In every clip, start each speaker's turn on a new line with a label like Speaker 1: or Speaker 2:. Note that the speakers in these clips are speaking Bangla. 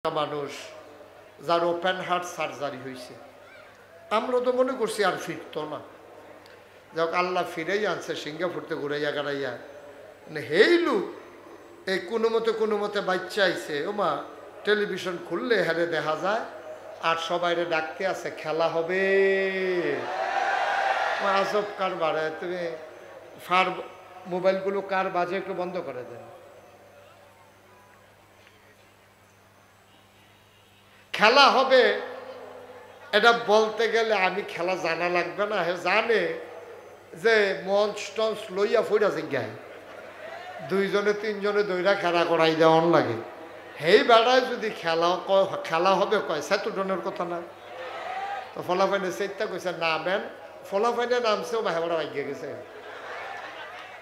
Speaker 1: মানুষ যার ওপেন হার্ট সার্জারি হয়েছে, আমরা তো মনে করছি আর ফিরতো না। যাক আল্লাহ ফিরেই আনছে, সিঙ্গাপুরতে ঘুরাইয়া গাড়াইয়া হেই লুক এই কোনো মতে বাচ্চা আইছে। ওমা টেলিভিশন খুললে হারে দেখা যায় আর সবাইরে ডাকতে আছে খেলা হবে। আজব কারবার। তুমি ফার মোবাইলগুলো কার বাজে একটু বন্ধ করে দেন। খেলা হবে এটা বলতে গেলে আমি খেলা জানা লাগবে না, হে জানে যে মঞ্চ টঞ্চ লইয়া ফইরা জিজ্ঞায় দুইজনে তিনজনে দইরা খেলা করাই দেওয়ান লাগে। হেই বেড়ায় যদি খেলা হবে কয় সেতুডনের কথা না, তো ফলাফাইনে সেইটা কইছে না বেন, ফলাফাইনে নামছেও বাহেবড়া বাগিয়ে গেছে।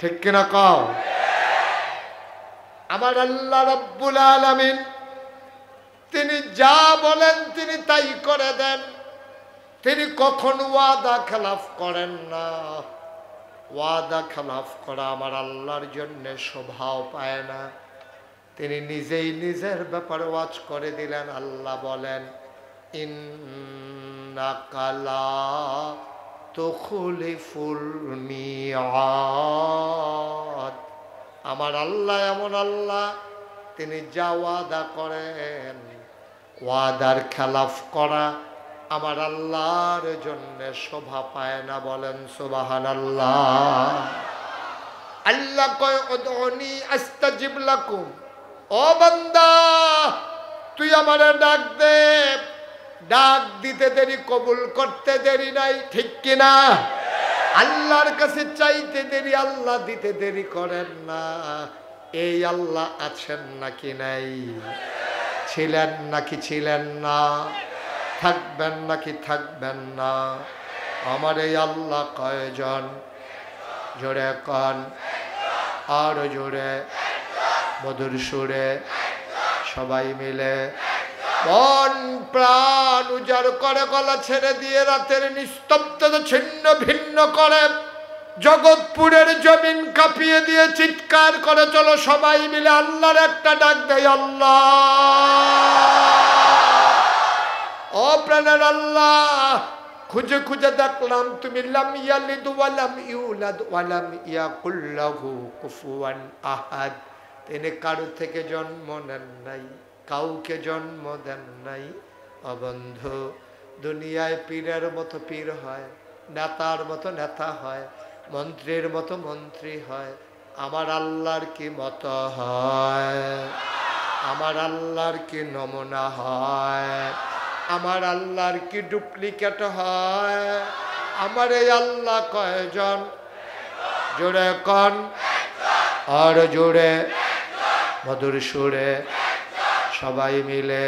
Speaker 1: ঠিক কিনা কও? আমার আল্লাহ রাব্বুল আলামিন তিনি যা বলেন তিনি তাই করে দেন। তিনি কখনো ওয়াদা খেলাফ করেন না। ওয়াদা খেলাফ করা আমার আল্লাহর জন্য শোভাও পায় না। তিনি নিজেই নিজের ব্যাপারে ওয়াজ করে দিলেন। আল্লাহ বলেন ইন্নাকা লা তুখলিফুল মিআদ। আমার আল্লাহ এমন আল্লাহ, তিনি যা ওয়াদা করেন ওয়াদার খেলাফ করা আমার আল্লাহর জন্য শোভা পায় না। বলেন সুবহানাল্লাহ। আল্লাহ কয় উদউনি আস্তাজিব লাকুম। ও বান্দা তুই আমারে ডাক দে, ডাক দিতে দেরি, কবুল করতে দেরি নাই। ঠিক কিনা? আল্লাহর কাছে চাইতে দেরি, আল্লাহ দিতে দেরি করেন না। এই আল্লাহ আছেন নাকি নাই? ছিলেন নাকি ছিলেন না? থাকবেন নাকি থাকবেন না? আমার এই আল্লাহ কয়জন? জোরে কন, আর জোরে মধুর সুরে সবাই মিলে মন প্রাণ উজাড় করে, গলা ছেড়ে দিয়ে রাতের নিস্তব্ধতা ছিন্ন ভিন্ন করে জগৎপুরের জমিন কাঁপিয়ে দিয়ে চিৎকার করে চলো সবাই মিলে আল্লাহর একটা ডাক দেয়। আল্লাহ, ও প্রাণের আল্লাহ, খুঁজে খুঁজে দেখলাম তুমি লাম ইয়ালিদ ওয়া লাম ইউলাদ ওয়া লাম ইয়াকুল লাহু কুফুয়ান আহাদ। তিনি কারো থেকে জন্ম নেন নাই, কাউকে জন্ম দেন নাই। ও বন্ধু, দুনিয়ায় পীরের মতো পীর হয়, নেতার মতো নেতা হয়, মন্ত্রীর মতো মন্ত্রী হয়। আমার আল্লাহর কি মতো হয়? আমার আল্লাহর কি নমুনা হয়? আমার আল্লাহর কি ডুপ্লিকেট হয়? আমার এই আল্লাহ কয়জন? জোরে কন, আর জোরে মধুর সুরে সবাই মিলে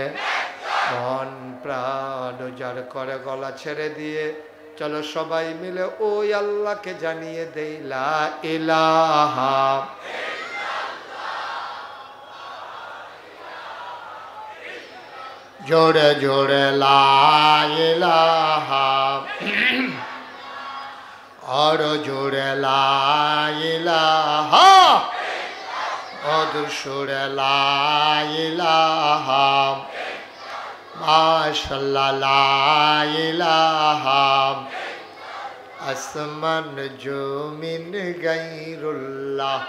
Speaker 1: মন প্রাণ উজাড় করে গলা ছেড়ে দিয়ে চলো সবাই মিলে ওই আল্লাহকে জানিয়ে দেই লা ইলাহা। জোরে জোরে লা ইলাহা, আর জোরে লা ইলাহা, মধুর সুরে লা ইলাহা, মাশাআল্লাহ লা ইলাহা। আসমান জমিন গায়রুল্লাহ,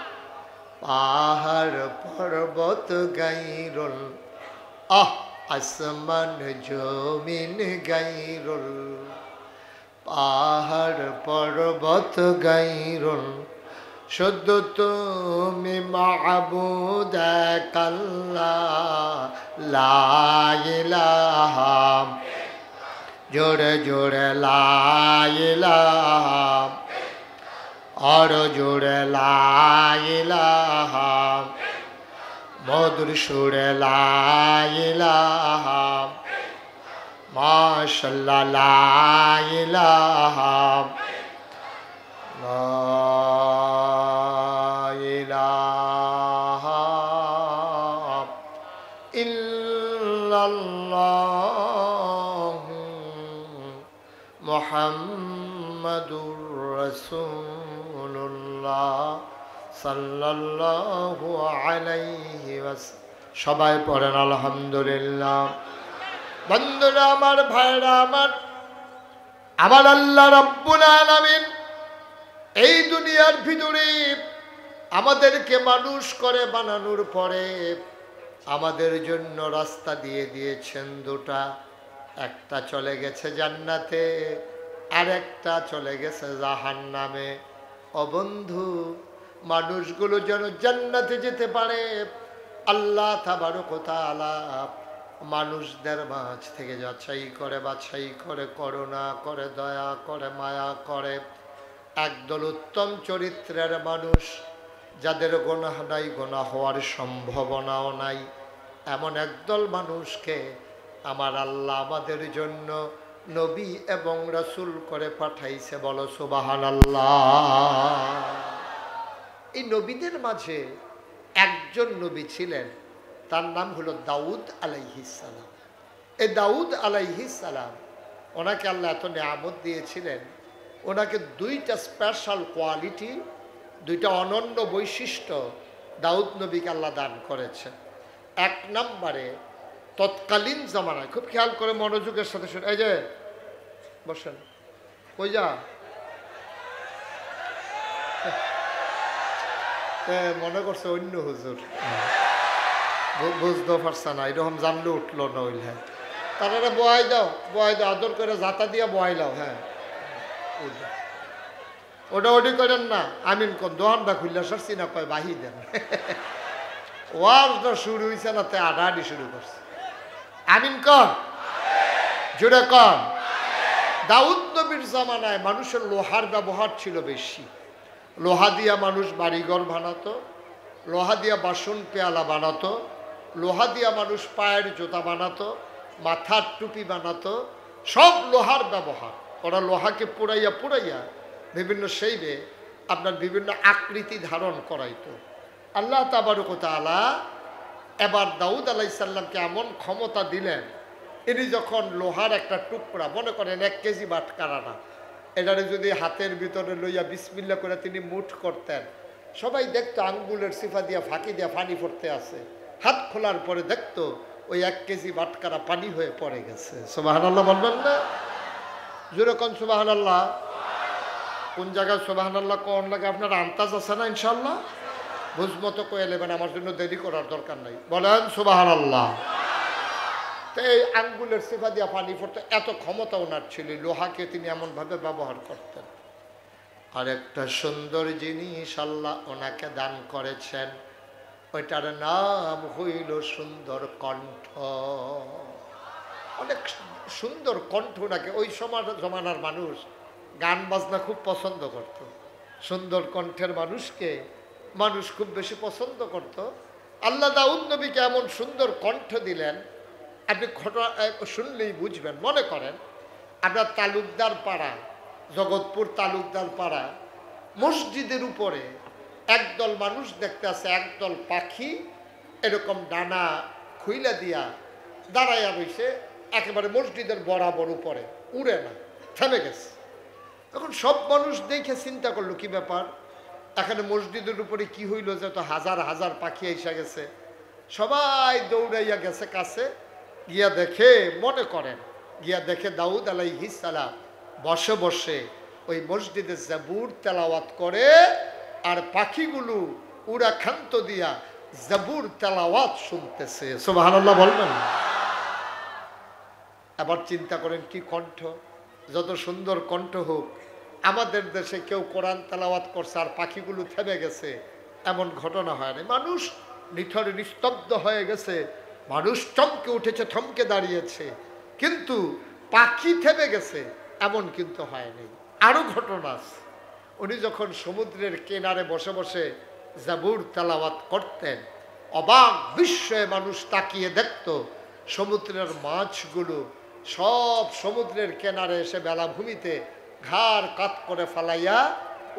Speaker 1: পাহাড় পর্বত গায়রুল। আসমান জমিন গায়রুল, পাহাড় পর্বত গায়রুল। শুধু তুমি মাবুদ এক আল্লাহ লা ইলাহা। জোরে জোরে লা ইলাহা, আর জোরে লা ইলাহা, মধুর সুরে লা ইলাহা, মাশাআল্লাহ লা ইলাহা, লা ইলাহা ইল্লাল্লাহ মুহাম্মাদুর রাসূলুল্লাহ সাল্লাল্লাহু আলাইহি ওয়াসাল্লাম। সবাই পড়েন আলহামদুলিল্লাহ। বন্ধুরা আমার, ভাইরা আমার, আমার আল্লাহ রাব্বুল আলামিন এই দুনিয়ার ভিতরে আমাদেরকে মানুষ করে বানানোর পরে আমাদের জন্য রাস্তা দিয়ে দিয়েছেন দুটা। একটা চলে গেছে জান্নাতে, আর একটা চলে গেছে জাহান্নামে। ও বন্ধু, মানুষগুলো যেন জান্নাতে যেতে পারে, আল্লাহ তাবারক ওয়া তাআলা মানুষদের মাঝ থেকে যাচাই করে, বাছাই করে, করুণা করে, দয়া করে, মায়া করে একদল উত্তম চরিত্রের মানুষ, যাদের গুনাহ নাই, গুনাহ হওয়ার সম্ভাবনাও নাই, এমন একদল মানুষকে আমার আল্লাহ আমাদের জন্য নবী এবং রাসূল করে পাঠাইছে। বলো সুবহানাল্লাহ। এই নবীদের মাঝে একজন নবী ছিলেন, তার নাম হলো দাউদ আলাইহিস সালাম। এই দাউদ আলাইহিস সালাম, ওনাকে আল্লাহ এত নিয়ামত দিয়েছিলেন, ওনাকে দুইটা স্পেশাল কোয়ালিটি, দুইটা অনন্য বৈশিষ্ট্য দাউদ নবীকে আল্লাহ দান করেছেন। এক নম্বরে, তৎকালীন জামানায়, খুব খেয়াল করে মনোযোগের সাথে শুনে, এই যে বসেন, কই যা মনে করছে অন্য হুজুর, বুঝতে পারছে না, এরকম জানলে উঠলো না। হইলে তারা বয়াই দাও, বয়াই দাও, আদর করে জাতা দিয়া বয়াই দাও। হ্যাঁ, ওটা ওটি করেন না, আমিন কোন দোহানটা খুললে সরছি না, কয় বাহি দেন। ওয়াজটা শুরু হয়েছে না, তে আডাআডি শুরু করছে। আমিন কর, জোরে কর। দাউদ নবীর জামানায় মানুষের লোহার ব্যবহার ছিল বেশি। লোহা দিয়া মানুষ বাড়িঘর বানাতো, লোহা দিয়া বাসন পেয়ালা বানাতো, লোহা দিয়া মানুষ পায়ের জুতা বানাতো, মাথার টুপি বানাতো, সব লোহার ব্যবহার। ওরা লোহাকে পুড়াইয়া পুড়াইয়া বিভিন্ন শেইবে আপনার বিভিন্ন আকৃতি ধারণ করাইতো। আল্লাহ তাবারক ওয়া তাআলা এবার দাউদ আলাইহিস সালামকে এমন ক্ষমতা দিলেন, ইনি যখন লোহার একটা টুকরা, মনে করেন 1 কেজি বাটখারা না, এটারে যদি হাতের ভিতরে লইয়া বিসমিল্লাহ করে তিনি মুঠ করতেন, সবাই দেখতো আঙ্গুলের সিফা দিয়া ফাঁকি দিয়া পানি পড়তে আছে। হাত খোলার পরে দেখতো ওই 1 কেজি বাটখারা পানি হয়ে পড়ে গেছে। সুবহানাল্লাহ বলবেন না? জোরে কোন সুবহানাল্লাহ। কোন জায়গায় সুবহানাল্লাহ কোন লাগে আপনার আন্তাজ আছে না? ইনশাআল্লাহ বুঝমতো কয়ে নেবেন, আমার জন্য দেরি করার দরকার নাই। বলেন সুবহানাল্লাহ। তো এই আঙ্গুলের সিফা দিয়া পানি পড়তে এত ক্ষমতা ওনার ছিল, লোহাকে তিনি এমনভাবে ব্যবহার করতেন। আর একটা সুন্দর জিনিস আল্লাহ ওনাকে দান করেছেন, ওইটার নাম হইল সুন্দর কণ্ঠ। অনেক সুন্দর কণ্ঠ ওনাকে। ওই জমানার মানুষ গান বাজনা খুব পছন্দ করত, সুন্দর কণ্ঠের মানুষকে মানুষ খুব বেশি পছন্দ করত। আল্লাহ দাউদ নবীকে এমন সুন্দর কণ্ঠ দিলেন, আপনি ঘটনা শুনলেই বুঝবেন। মনে করেন আপনার তালুকদার পাড়া, জগৎপুর তালুকদার পাড়া, মসজিদের উপরে একদল মানুষ দেখতে আছে, একদল পাখি এরকম ডানা খুইলা দিয়া দাঁড়াইয়া রয়েছে একেবারে মসজিদের বরাবর উপরে, উড়ে না, থেমে গেছে। তখন সব মানুষ দেখে চিন্তা করলো কি ব্যাপার, এখানে মসজিদের উপরে কি হইল যে তো হাজার হাজার পাখি এসে গেছে। সবাই দৌড়াইয়া গেছে কাছে, গিয়া দেখে, মনে করেন গিয়া দেখে দাউদ আলাইহিস সালাম বসে বসে ওই মসজিদে জাবুর তেলাওয়াত করে, আর পাখিগুলো উড়া খান্ত দিয়া জাবুর তেলাওয়াত শুনতেছে। সুবহানাল্লাহ বলবেন। আবার চিন্তা করেন কি কণ্ঠ, যত সুন্দর কণ্ঠ হোক, আমাদের দেশে কেউ কোরআন তেলাওয়াত করছে আর পাখিগুলো থেমে গেছে, এমন ঘটনা হয় না। মানুষ নিথরে নিস্তব্ধ হয়ে গেছে, মানুষ চমকে উঠেছে, থমকে দাঁড়িয়েছে, কিন্তু পাখি থেমে গেছে এমন কিন্তু হয়নি। আরো ঘটনা আছে, উনি যখন সমুদ্রের কিনারে বসে বসে জাবুর তেলাওয়াত করতেন, অবাক বিস্ময়ে মানুষ তাকিয়ে দেখত সমুদ্রের মাছগুলো সব সমুদ্রের কিনারে এসে বেলাভূমিতে ঘাড় কাত করে ফালাইয়া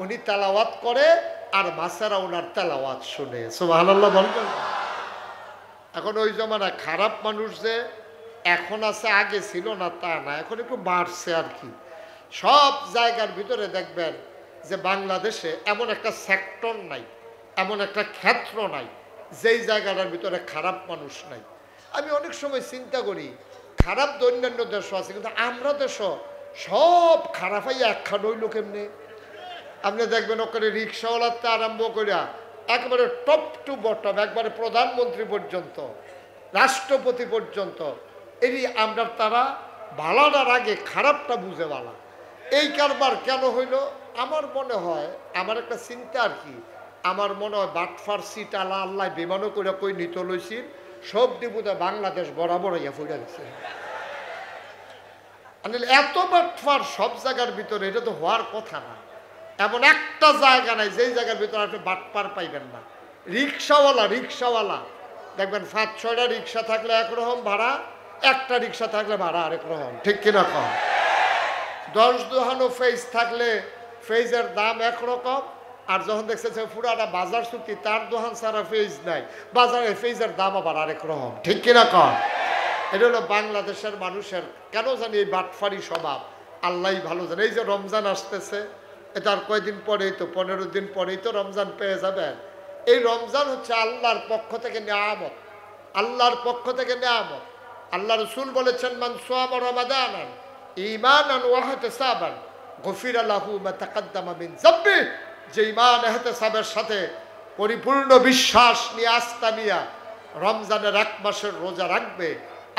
Speaker 1: উনি তেলাওয়াত করে, আর মাছেরা ওনার তেলাওয়াত শুনে। সুবহানাল্লাহ বলবেন। এখন ওই জমানায় খারাপ মানুষ যে এখন আছে, আগে ছিল না তা না, এখন একটু বাড়ছে আর কি। সব জায়গার ভিতরে দেখবেন যে বাংলাদেশে এমন একটা সেক্টর নাই, এমন একটা ক্ষেত্র নাই যেই জায়গাটার ভিতরে খারাপ মানুষ নাই। আমি অনেক সময় চিন্তা করি খারাপ তো অন্যান্য দেশও আছে, কিন্তু আমরা দেশও সব খারাপ হইয়া একখান হইল কেমনে? আপনি দেখবেন ওখানে রিক্সাওয়ালাতে আরম্ভ করিয়া একবারে টপ টু বটম, একবারে প্রধানমন্ত্রী পর্যন্ত, রাষ্ট্রপতি পর্যন্ত, এই আমরা তারা ভালাটার আগে খারাপটা বুঝে ভালা। এই কারবার কেন হইল? আমার মনে হয়, আমার একটা চিন্তা আর কি, আমার মনে হয় বাটফার সিট আলা আল্লাহ বিমানও করে কই নিত লইছিল, সব ডিপুতে বাংলাদেশ বরাবর ইয়া ফুটে গেছে। এত বাটফার সব জায়গার ভিতরে, এটা তো হওয়ার কথা না। এমন একটা জায়গা নাই যেই জায়গার ভিতরে আপনি বাটপার পাইবেন না। রিক্সাওয়ালা দেখবেন 5-6টা রিক্সা থাকলে একরকম ভাড়া, একটা রিক্সা থাকলে ভাড়া আরেক রকম, ঠিক কিনা কম? 10 দোহানো ফেজ থাকলে ফেজের দাম একরকম, আর যখন দেখছে পুরাটা বাজার চুক্তি, তার দোহান ছাড়া ফেজ নাই, বাজারে ফেজের দাম আবার আরেক রকম, ঠিক কিনা কম? এটা হলো বাংলাদেশের মানুষের কেন জানি এই বাটফারি স্বভাব, আল্লাহ ভালো জানে। এই যে রমজান আসতেছে, এটা আর কয়দিন পরেই তো, 15 দিন পরেই তো রমজান পেয়ে যাবেন। এই রমজান হচ্ছে আল্লাহর পক্ষ থেকে নিয়ামত, আল্লাহর পক্ষ থেকে নিয়ামত। আল্লাহ রসুল বলেছেন, মান সামা রমাদানান ঈমানান ওয়া ইহতিসাবান গফিরা লাহু মা তাকাদ্দামা মিন যামবি। যে ঈমান ইহতিসাবের সাথে পরিপূর্ণ বিশ্বাস নিয়ে, আস্থা নিয়ে রমজানের 1 মাসের রোজা রাখবে,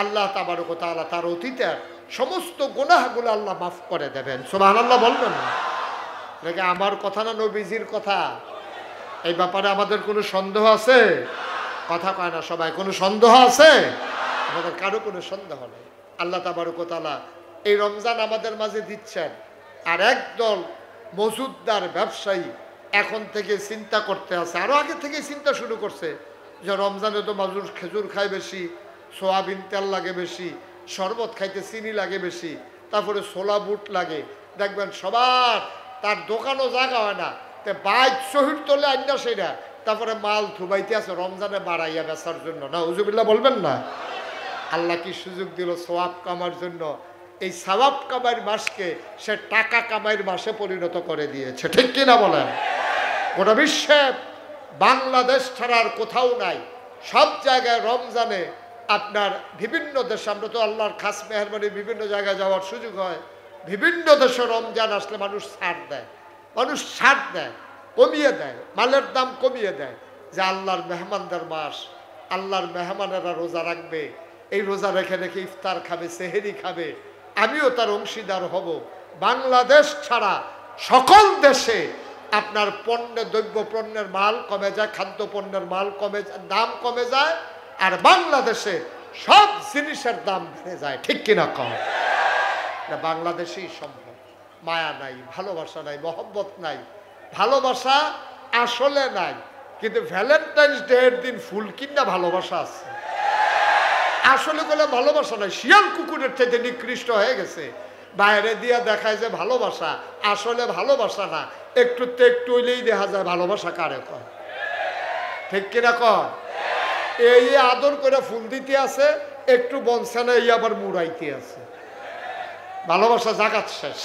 Speaker 1: আল্লাহ তাবারক ওয়া তাআলা তার অতীতের সমস্ত গুনাহগুলো আল্লাহ মাফ করে দেবেন। সুবহানাল্লাহ বলবেন না? নাকি আমার কথা না নবীজির কথা? এই ব্যাপারে আমাদের কোনো সন্দেহ আছে? কথা কয় না সবাই, কোনো সন্দেহ আছে? আমাদের কারো কোনো সন্দেহ নেই। আল্লাহ তাবারক ওয়া তাআলা এই রমজান আমাদের মাঝে দিচ্ছেন। আর একদল মজুদদার ব্যবসায়ী এখন থেকে চিন্তা করতে আছে, আরো আগে থেকে চিন্তা শুরু করছে যে রমজানে তো মাজুর খেজুর খায় বেশি, সোয়াবিন তেল লাগে বেশি, শরবত খাইতে চিনি লাগে বেশি, তারপরে ছোলা বুট লাগে। দেখবেন সবার তার দোকানও জায়গা হয় না, তে বাইক শহীদ তোলে আন্না সেটা, তারপরে মাল থুবাইতে আছে রমজানে বাড়াইয়া বেচার জন্য। না উজুবিল্লাহ বলবেন না? আল্লাহ কি সুযোগ দিল সওয়াব কামার জন্য? এই সওয়াব কামাইয়ের মাসকে সে টাকা কামাইয়ের মাসে পরিণত করে দিয়েছে, ঠিক কিনা বলেন? গোটা বিশ্বে বাংলাদেশ ছাড়া আর কোথাও নাই। সব জায়গায় রমজানে আপনার বিভিন্ন দেশে, আমরা তো আল্লাহর খাস মেহরবানি বিভিন্ন জায়গায় যাওয়ার সুযোগ হয়, বিভিন্ন দেশে রমজান আসলে মানুষ ছাড় দেয়, কমিয়ে দেয়, মালের দাম কমিয়ে দেয়, যে আল্লাহর মেহমানদের মাস, আল্লাহর মেহমানেরা রোজা রাখবে, এই রোজা রেখে রেখে ইফতার খাবে, সেহেরি খাবে, আমিও তার অংশীদার হব। বাংলাদেশ ছাড়া সকল দেশে আপনার দ্রব্য পণ্যের মাল কমে যায়, খাদ্য পণ্যের মাল কমে যায়, দাম কমে যায়, আর বাংলাদেশে সব জিনিসের দাম বেড়ে যায়, ঠিক কিনা কম? বাংলাদেশেই সম্ভব। মায়া নাই, ভালোবাসা নাই, মহব্বত নাই, ভালোবাসা আসলে নাই, কিন্তু ভ্যালেন্টাইন্স ডে এর দিন ফুল কিনা ভালোবাসা আছে। আসলে বলে ভালোবাসা নাই, শিয়াল কুকুরের চাইতে নিকৃষ্ট হয়ে গেছে। বাইরে দিয়া দেখায় যে ভালোবাসা, আসলে ভালোবাসা না, একটু হইলেই দেখা যায় ভালোবাসা কারে কয়, ঠিক কিনা কয়? এই আদর করে ফুল দিতে আছে, একটু বনছে না, এই আবার মুড়াইতে আছে। ভালোবাসা জাগাত শেষ।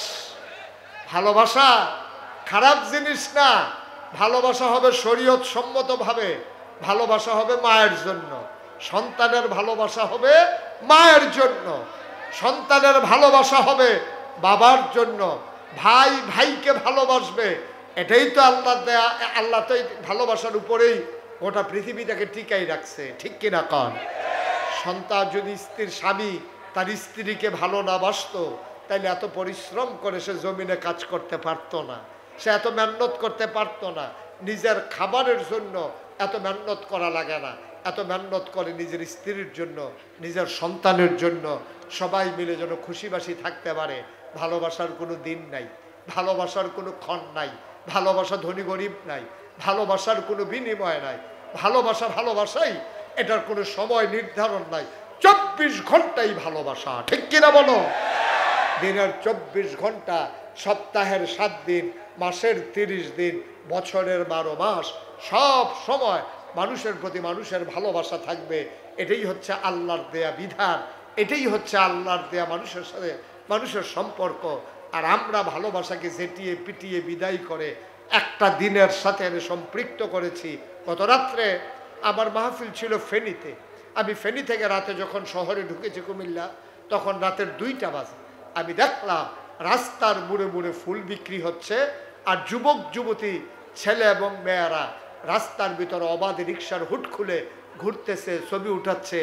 Speaker 1: ভালোবাসা খারাপ জিনিস না, ভালোবাসা হবে শরীয়ত সম্মত ভাবে, ভালোবাসা হবে মায়ের জন্য, সন্তানের ভালোবাসা হবে মায়ের জন্য, সন্তানের ভালোবাসা হবে বাবার জন্য, ভাই ভাইকে ভালোবাসবে। এটাই তো আল্লাহ দেয়া। আল্লাহ তো এই ভালোবাসার উপরেই গোটা পৃথিবীটাকে টিকাই রাখছে, ঠিক কিনা কন? সন্তান যদি স্বামী তার স্ত্রীকে ভালো না বাসতো, তাইলে এত পরিশ্রম করে সে জমিনে কাজ করতে পারতো না, সে এত মেহনত করতে পারতো না। নিজের খাবারের জন্য এত মেহনত করা লাগে না, এত মেহনত করে নিজের স্ত্রীর জন্য, নিজের সন্তানের জন্য, সবাই মিলে যেন খুশিবাসি থাকতে পারে। ভালোবাসার কোনো দিন নাই, ভালোবাসার কোনো ক্ষণ নাই, ভালোবাসা ধনী গরিব নাই, ভালোবাসার কোনো বিনিময় নাই, ভালোবাসা ভালোবাসাই, এটার কোনো সময় নির্ধারণ নাই, 24 ঘন্টাই ভালোবাসা, ঠিক কিনা বলো? দিনের 24 ঘন্টা, সপ্তাহের 7 দিন, মাসের 30 দিন, বছরের 12 মাস, সব সময় মানুষের প্রতি মানুষের ভালোবাসা থাকবে। এটাই হচ্ছে আল্লাহর দেয়া বিধান, এটাই হচ্ছে আল্লাহর দেয়া মানুষের সাথে মানুষের সম্পর্ক। আর আমরা ভালোবাসাকে ঝেঁটিয়ে পিটিয়ে বিদায় করে একটা দিনের সাথে সম্পৃক্ত করেছি। গত রাত্রে আমার মাহফিল ছিল ফেনীতে। আমি ফেনী থেকে রাতে যখন শহরে ঢুকেছি কুমিল্লা, তখন রাতের 2টা বাজে। আমি দেখলাম রাস্তার মুড়ে মুড়ে ফুল বিক্রি হচ্ছে, আর যুবক যুবতী ছেলে এবং মেয়েরা রাস্তার ভিতরে অবাধে রিক্সার হুট খুলে ঘুরতেছে, ছবি উঠাচ্ছে,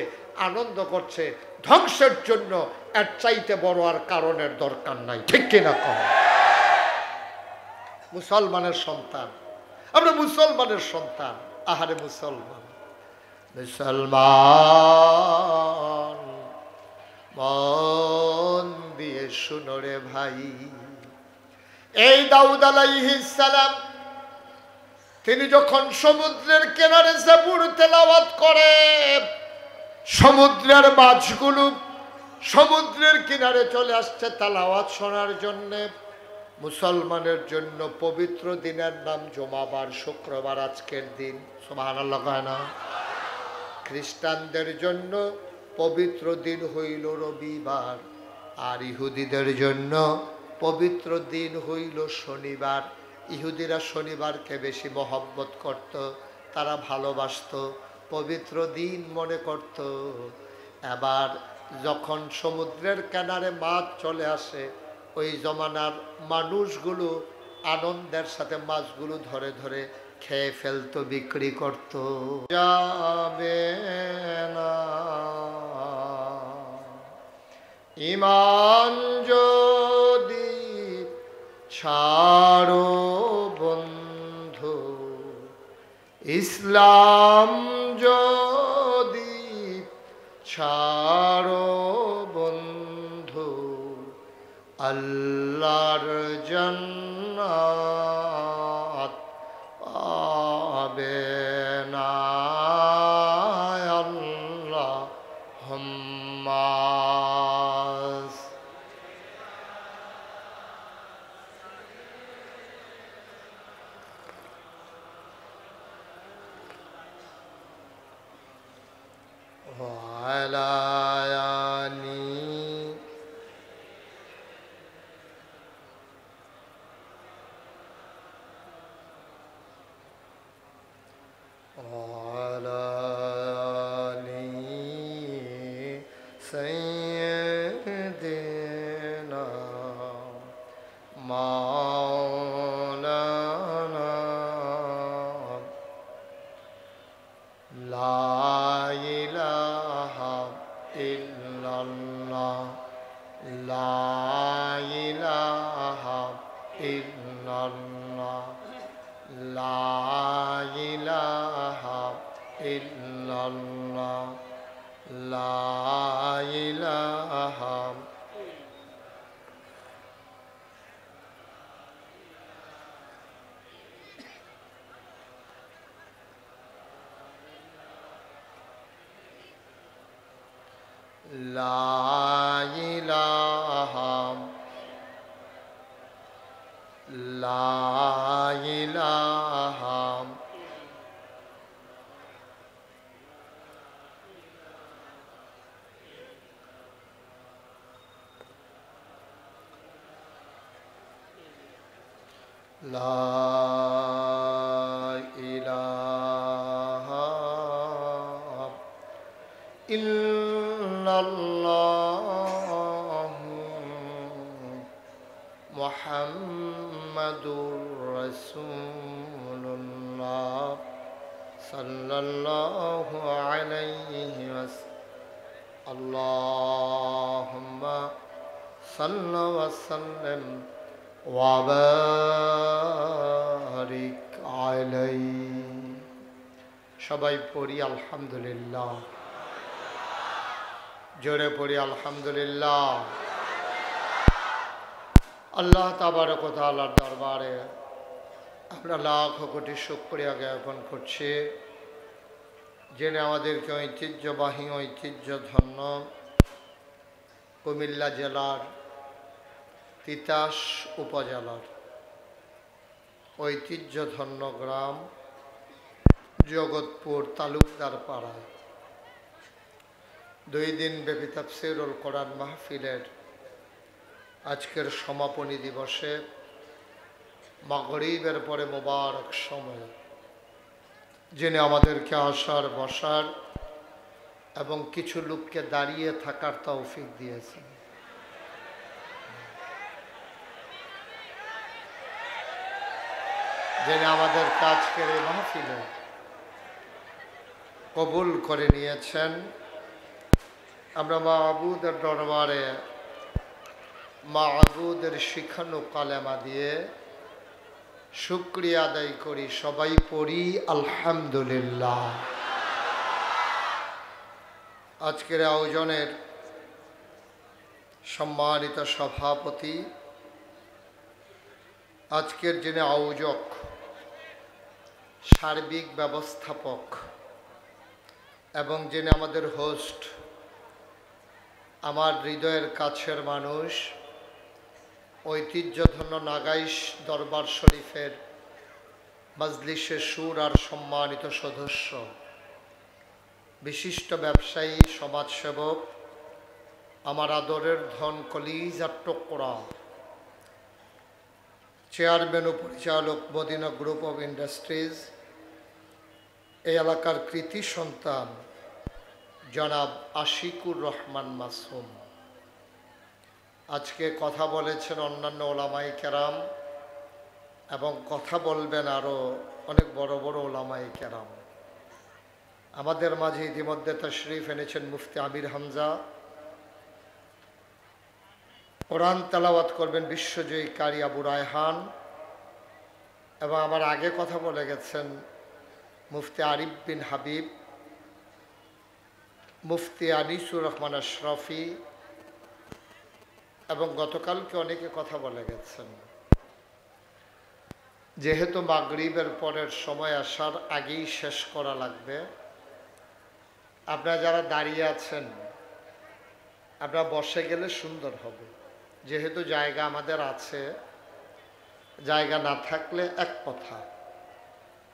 Speaker 1: আনন্দ করছে। ধ্বংসের জন্য এর চাইতে বড় আর কারণের দরকার নাই, ঠিক কিনা কম? মুসলমানের সন্তান আমরা, মুসলমানের সন্তান। আহারে মুসলমান, মুসলমান মন দিয়ে শুনো রে ভাই। এই দাউদ আলাইহিস সালাম তিনি যখন সমুদ্রের কিনারে জাবুর তেলাওয়াত করে, সমুদ্রের মাছগুলো সমুদ্রের কিনারে চলে আসছে তেলাওয়াত শোনার জন্যে। মুসলমানের জন্য পবিত্র দিনের নাম জুমাবার, শুক্রবার, আজকের দিন। সুবহানাল্লাহ কয় না? খ্রিস্টানদের জন্য পবিত্র দিন হইল রবিবার, আর ইহুদিদের জন্য পবিত্র দিন হইল শনিবার। ইহুদিরা শনিবারকে বেশি মহব্বত করত, তারা ভালোবাসত, পবিত্র দিন মনে করত। এবার যখন সমুদ্রের কিনারে মাছ চলে আসে, ওই জমানার মানুষগুলো আনন্দের সাথে মাছগুলো ধরে ধরে খেয়ে ফেলতো, বিক্রি করত। যাবে না ঈমান যদি ছাড়ো বন্ধু, ইসলাম যদি ছাড়ো বন্ধু, আল্লাহর জান্নাত পাবে না। আল্লাহুম্মা ওয়ালা আলি ওয়ালা আলি সাইয়্যিদিনা মাওলানা লা ইলাহা ইল্লাল্লাহ, লা ইলাহা ইল্লাল্লাহ, লা ইলাহা ইল্লাল্লাহ, লা ইলাহা লা ইলাহা লা ইলাহা লা ইলাহা ইল্লাল্লাহু মুহাম্মাদুর রাসূলুল্লাহ সাল্লাল্লাহু আলাইহি ওয়াসাল্লাম। আল্লাহুম্মা সাল্লি ওয়া সাল্লিম ওয়া বারিক আলাইহি। সবাই পড়ি আলহামদুলিল্লাহ, জোরে পড়ি আলহামদুলিল্লাহ। আল্লাহ তাবারক ওয়া তাআলার দরবারে আমরা লাখ কোটি শুকরিয়া জ্ঞাপন করছি, যিনি আমাদেরকে ঐতিহ্যবাহী ঐতিহ্যধন্য কুমিল্লা জেলার তিতাস উপজেলার ঐতিহ্যধন্য গ্রাম জগৎপুর তালুকদার পাড়ায় 2 দিন ব্যাপী তাফসীরুল কোরআন মাহফিলের আজকের সমাপনী দিবসে মাগরিবের পরে মোবারক সময়ে যিনি আমাদেরকে আসার বসার এবং কিছু লোককে দাঁড়িয়ে থাকার তৌফিক দিয়েছেন। যিনি আমাদের আজকের এই মাহফিলে কবুল করে নিয়েছেন। আমরা মাবুদের দরবারে মাবুদের শিখানো কালেমা দিয়ে শুকরিয়া আদায় করি। সবাই পড়ি আলহামদুলিল্লাহ। আজকের আয়োজনের সম্মানিত সভাপতি, আজকের যিনি আয়োজক, সার্বিক ব্যবস্থাপক এবং যিনি আমাদের হোস্ট, আমার হৃদয়ের কাছের মানুষ, ঐতিহ্যধন্য নাগাইশ দরবার শরীফের মজলিসে সুর আর সম্মানিত সদস্য, বিশিষ্ট ব্যবসায়ী, সমাজসেবক, আমার আদরের ধন কলিজার টুকরা, চেয়ারম্যান ও পরিচালক মদিনা গ্রুপ অফ ইন্ডাস্ট্রিজ, এই এলাকার কৃতি সন্তান জনাব আশিকুর রহমান মাসুম। আজকে কথা বলেছেন অন্যান্য ওলামাই কেরাম এবং কথা বলবেন আরও অনেক বড় বড় ওলামাই কেরাম। আমাদের মাঝে ইতিমধ্যে তশরিফ এনেছেন মুফতি আমির হামজা। কোরআন তেলাওয়াত করবেন বিশ্বজয়ী কারি আবু রায়হান এবং আমার আগে কথা বলে গেছেন মুফতি আরিফ বিন হাবিব, মুফতি আনিসুর রহমান আশরাফি এবং গতকালকে অনেকে কথা বলে গেছেন। যেহেতু মাগরিবের পরের সময় আসার আগেই শেষ করা লাগবে, আপনারা যারা দাঁড়িয়ে আছেন আপনারা বসে গেলে সুন্দর হবে। যেহেতু জায়গা আমাদের আছে, জায়গা না থাকলে এক কথা,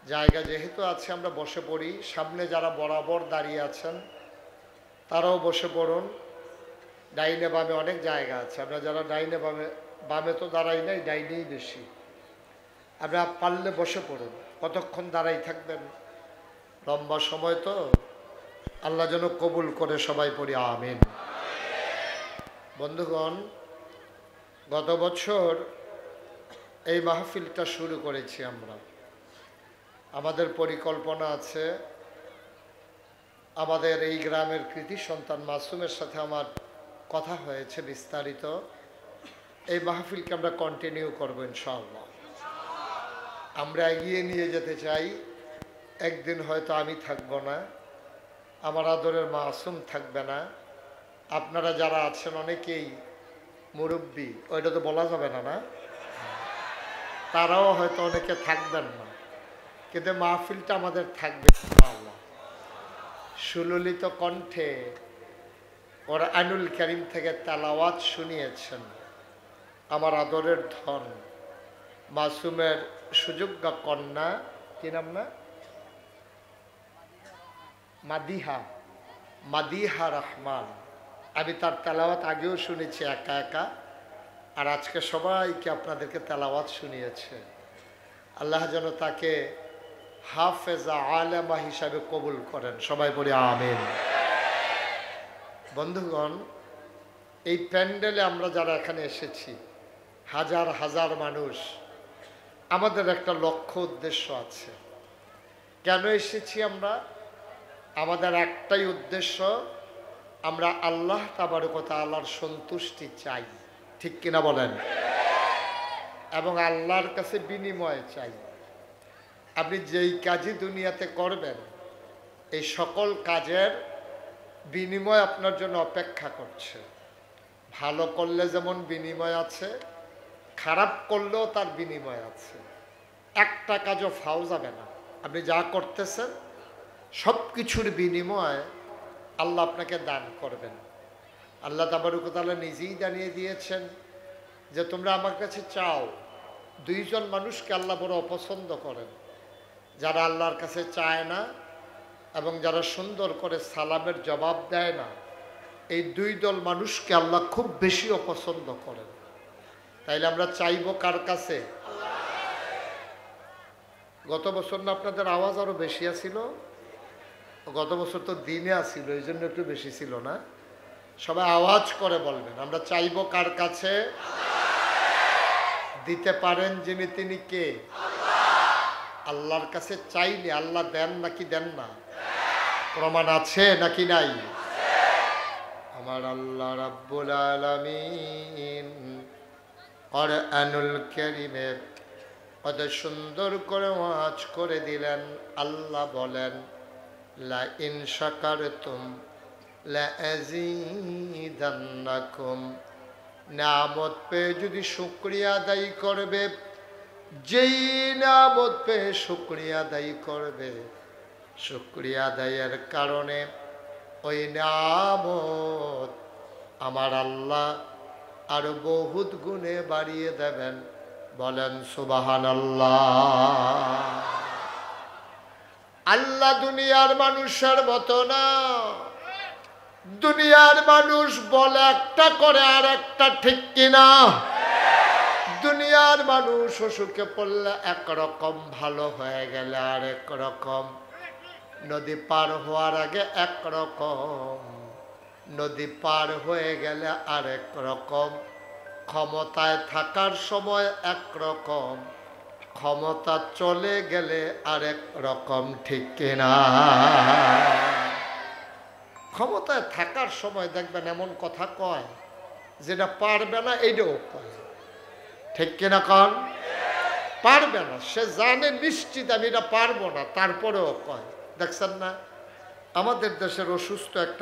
Speaker 1: জায়গা যেহেতু আছে আমরা বসে পড়ি। সামনে যারা বরাবর দাঁড়িয়ে আছেন তারাও বসে পড়ুন। ডাইনে বামে অনেক জায়গা আছে, আপনারা যারা ডাইনে বামে, বামে তো দাঁড়াই নাই, ডাইনেই বেশি, আপনারা পারলে বসে পড়ুন। কতক্ষণ দাঁড়াই থাকবেন? লম্বা সময় তো, আল্লাহ যেন কবুল করে। সবাই পড়ি আমিন। বন্ধুগণ, গত বছর এই মাহফিলটা শুরু করেছি আমরা। আমাদের পরিকল্পনা আছে, আমাদের এই গ্রামের কৃতি সন্তান মাসুমের সাথে আমার কথা হয়েছে বিস্তারিত। এই মাহফিলকে আমরা কন্টিনিউ করব ইনশাআল্লাহ। আমরা এগিয়ে নিয়ে যেতে চাই। একদিন হয়তো আমি থাকবো না, আমার আদরের মাসুম থাকবে না, আপনারা যারা আছেন অনেকেই মুরব্বী, ওইটা তো বলা যাবে না, না, তারাও হয়তো অনেকে থাকবেন না, কিন্তু মাহফিলটা আমাদের থাকবে ইনশাআল্লাহ। সুললিত কণ্ঠে কোরআনুল কারীম থেকে তেলাওয়াত শুনিয়েছেন আমার আদরের ধন মাসুমের সুযোগ্য কন্যা, কি নাম না, মাদিহা, মাদিহা রহমান। আমি তার তেলাওয়াত আগেও শুনেছি একা একা, আর আজকে সবাইকে আপনাদেরকে তেলাওয়াত শুনিয়েছে। আল্লাহ যেন তাকে হাফেজা আলেমা হিসাবে কবুল করেন। সবাই বলি আমিন। বন্ধুগণ, এই প্যান্ডেলে আমরা যারা এখানে এসেছি, হাজার হাজার মানুষ, আমাদের একটা লক্ষ্য উদ্দেশ্য আছে। কেন এসেছি আমরা? আমাদের একটাই উদ্দেশ্য, আমরা আল্লাহ তাবারক ওয়া তাআলার সন্তুষ্টি চাই। ঠিক কিনা বলেন? এবং আল্লাহর কাছে বিনিময় চাই। আপনি যেই কাজই দুনিয়াতে করবেন, এই সকল কাজের বিনিময় আপনার জন্য অপেক্ষা করছে। ভালো করলে যেমন বিনিময় আছে, খারাপ করলেও তার বিনিময় আছে। একটা কাজও ফাও যাবে না। আপনি যা করতেছেন সব কিছুর বিনিময় আল্লাহ আপনাকে দান করবেন। আল্লাহ তাবারক ওয়া তাআলা নিজেই জানিয়ে দিয়েছেন যে তোমরা আমার কাছে চাও। দুইজন মানুষকে আল্লাহ বড় অপছন্দ করেন, যারা আল্লাহর কাছে চায় না এবং যারা সুন্দর করে সালামের জবাব দেয় না। এই দুই দল মানুষকে আল্লাহ খুব বেশি অপছন্দ করেন। তাইলে আমরা চাইব কার কাছে? গত বছর না আপনাদের আওয়াজ আরো বেশি আছিল? গত বছর তো দিনে আসছিল, এই জন্য একটু বেশি ছিল না? সবাই আওয়াজ করে বলবেন, আমরা চাইবো কার কাছে? দিতে পারেন যিনি, তিনি কে? আল্লাহর কাছে চাইলে আল্লাহ দেন নাকি দেন না? প্রমাণ আছে নাকি নাই? আমার আল্লাহ রাব্বুল আলামিন কুরআনুল কারীমে কত সুন্দর করে ওয়াজ করে দিলেন। আল্লাহ বলেন, লা ইন শাকারতুম লা আযীদান্নাকুম, নিয়ামত পেয়ে যদি শুকরিয়া আদায় করবে, যেই নিয়ামত পেয়ে শুকরিয়া আদায় করবে, শুকরিয়া আদায়ের কারণে ওই নিয়ামত আমার আল্লাহ আরো বহুত গুণে বাড়িয়ে দেবেন। বলেন সুবহানাল্লাহ। আল্লাহ দুনিয়ার মানুষের মতো না। দুনিয়ার মানুষ বলে একটা করে আর একটা, ঠিক কিনা? দুনিয়ার মানুষ অসুখে পড়লে একরকম, ভালো হয়ে গেলে আর একরকম, নদী পার হওয়ার আগে একরকম, নদী পার হয়ে গেলে আরেক রকম, ক্ষমতায় থাকার সময় একরকম, ক্ষমতা চলে গেলে আরেক রকম, ঠিক কিনা? ক্ষমতায় থাকার সময় দেখবেন এমন কথা কয় যেটা পারবে না এইটাও কয়, ঠিক কিনা কন? পারবে না, সে জানে নিশ্চিত আমি এটা পারবো না, তারপরেও কয়। দেখছেন না আমাদের দেশের অসুস্থ একটা